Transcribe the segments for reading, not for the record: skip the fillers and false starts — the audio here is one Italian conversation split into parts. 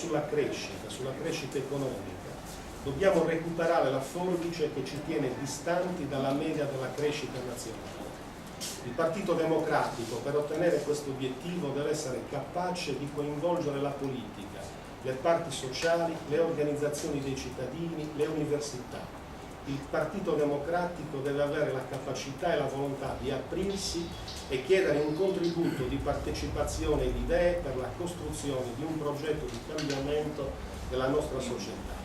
sulla crescita economica, dobbiamo recuperare la forbice che ci tiene distanti dalla media della crescita nazionale. Il Partito Democratico, per ottenere questo obiettivo, deve essere capace di coinvolgere la politica, le parti sociali, le organizzazioni dei cittadini, le università. Il Partito Democratico deve avere la capacità e la volontà di aprirsi e chiedere un contributo di partecipazione di idee per la costruzione di un progetto di cambiamento della nostra società.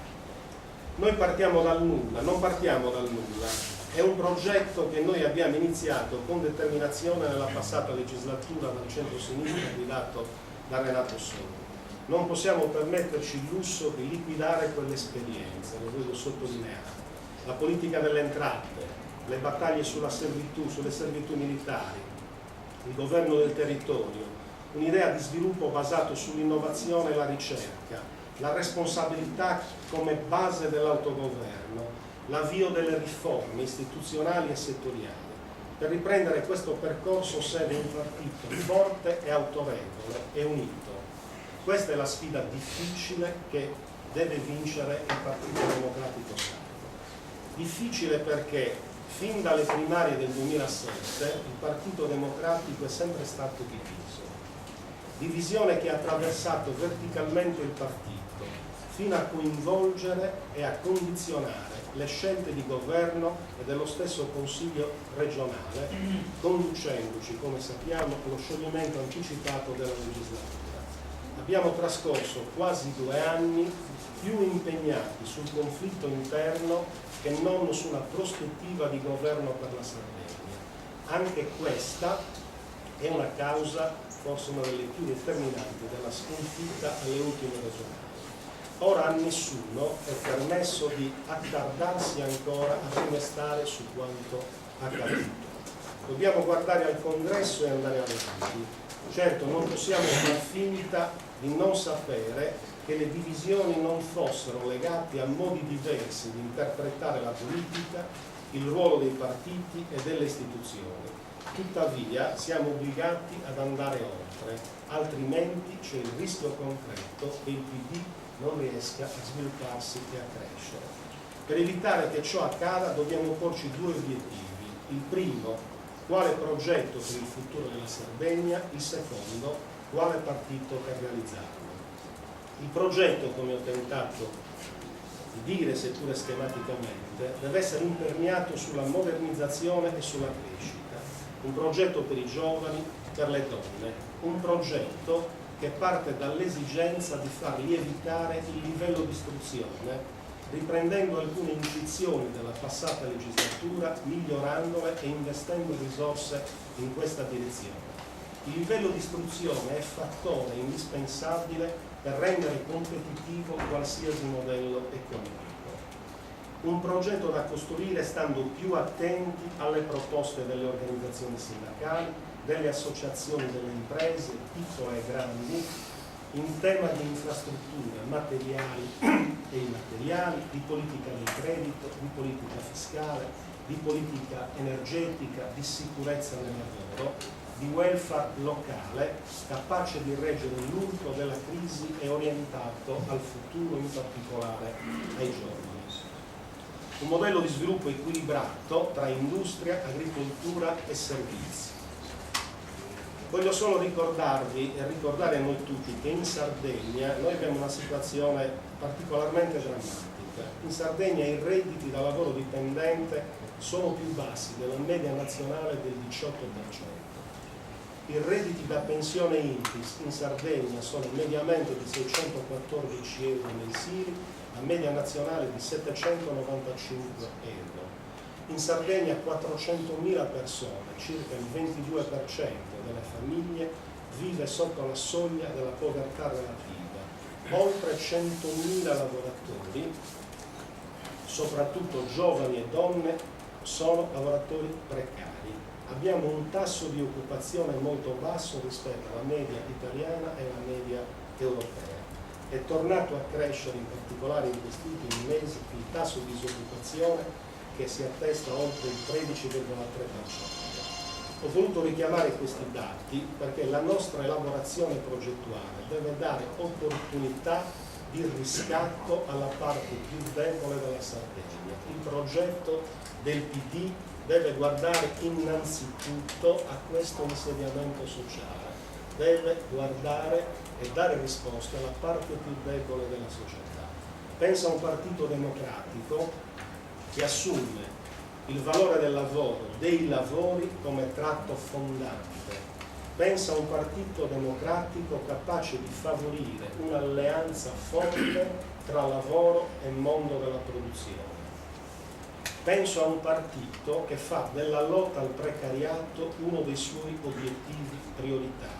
Noi partiamo dal nulla, non partiamo dal nulla. È un progetto che noi abbiamo iniziato con determinazione nella passata legislatura dal centro-sinistra guidato da Renato Soru. Non possiamo permetterci il lusso di liquidare quell'esperienza, lo voglio sottolineare. La politica delle entrate, le battaglie sulla servitù, sulle servitù militari, il governo del territorio, un'idea di sviluppo basato sull'innovazione e la ricerca, la responsabilità come base dell'autogoverno, l'avvio delle riforme istituzionali e settoriali. Per riprendere questo percorso serve un partito forte e autorevole e unito. Questa è la sfida difficile che deve vincere il Partito Democratico Sardo. Difficile perché fin dalle primarie del 2007 il Partito Democratico è sempre stato diviso. Divisione che ha attraversato verticalmente il partito fino a coinvolgere e a condizionare le scelte di governo e dello stesso Consiglio regionale, conducendoci, come sappiamo, allo scioglimento anticipato della legislatura. Abbiamo trascorso quasi 2 anni più impegnati sul conflitto interno che non su una prospettiva di governo per la Sardegna. Anche questa è una causa, forse una delle più determinanti, della sconfitta alle ultime regionali. Ora a nessuno è permesso di attardarsi ancora a rimestare su quanto accaduto. Dobbiamo guardare al congresso e andare avanti. Certo, non possiamo far finta di non sapere che le divisioni non fossero legate a modi diversi di interpretare la politica, il ruolo dei partiti e delle istituzioni. Tuttavia siamo obbligati ad andare oltre, altrimenti c'è il rischio concreto che il PD non riesca a svilupparsi e a crescere. Per evitare che ciò accada dobbiamo porci 2 obiettivi. Il primo, quale progetto per il futuro della Sardegna, il secondo, quale partito per realizzarlo. Il progetto, come ho tentato di dire, seppure schematicamente, deve essere imperniato sulla modernizzazione e sulla crescita. Un progetto per i giovani, per le donne, un progetto che parte dall'esigenza di far lievitare il livello di istruzione, riprendendo alcune intuizioni della passata legislatura, migliorandole e investendo risorse in questa direzione. Il livello di istruzione è fattore indispensabile per rendere competitivo qualsiasi modello economico. Un progetto da costruire stando più attenti alle proposte delle organizzazioni sindacali, delle associazioni delle imprese, piccole e grandi, in tema di infrastrutture materiali e immateriali, di politica del credito, di politica fiscale, di politica energetica, di sicurezza nel lavoro, di welfare locale, capace di reggere l'urto della crisi e orientato al futuro, in particolare ai giovani. Un modello di sviluppo equilibrato tra industria, agricoltura e servizi. Voglio solo ricordarvi e ricordare a noi tutti che in Sardegna noi abbiamo una situazione particolarmente drammatica. In Sardegna i redditi da lavoro dipendente sono più bassi della media nazionale del 18%. I redditi da pensione INPS in Sardegna sono mediamente di 614 euro mensili, la media nazionale di 795 euro. In Sardegna 400.000 persone, circa il 22% delle famiglie, vive sotto la soglia della povertà relativa. Oltre 100.000 lavoratori, soprattutto giovani e donne, sono lavoratori precari. Abbiamo un tasso di occupazione molto basso rispetto alla media italiana e alla media europea. È tornato a crescere in particolare in questi ultimi mesi il tasso di disoccupazione che si attesta oltre il 13,3%. Ho voluto richiamare questi dati perché la nostra elaborazione progettuale deve dare opportunità di riscatto alla parte più debole della Sardegna. Il progetto del PD deve guardare innanzitutto a questo insediamento sociale, deve guardare e dare risposta alla parte più debole della società. Pensa a un partito democratico che assume il valore del lavoro, dei lavori come tratto fondante. Pensa a un partito democratico capace di favorire un'alleanza forte tra lavoro e mondo della produzione. Penso a un partito che fa della lotta al precariato uno dei suoi obiettivi prioritari.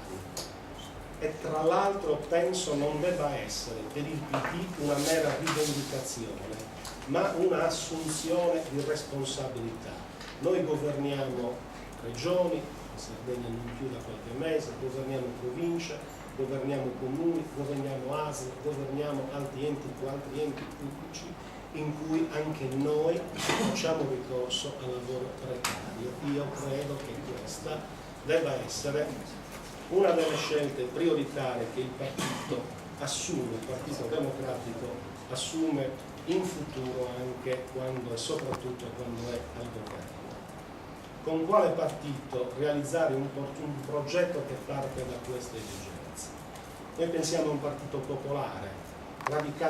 E tra l'altro penso non debba essere per il PD una mera rivendicazione, ma una assunzione di responsabilità. Noi governiamo regioni, in Sardegna non più da qualche mese, governiamo province, governiamo comuni, governiamo ASL, governiamo altri enti pubblici in cui anche noi facciamo ricorso al lavoro precario. Io credo che questa debba essere una delle scelte prioritarie che il partito assume, il Partito Democratico assume in futuro anche quando e soprattutto quando è al governo. Con quale partito realizzare un progetto che parte da queste esigenze? Noi pensiamo a un partito popolare, radicato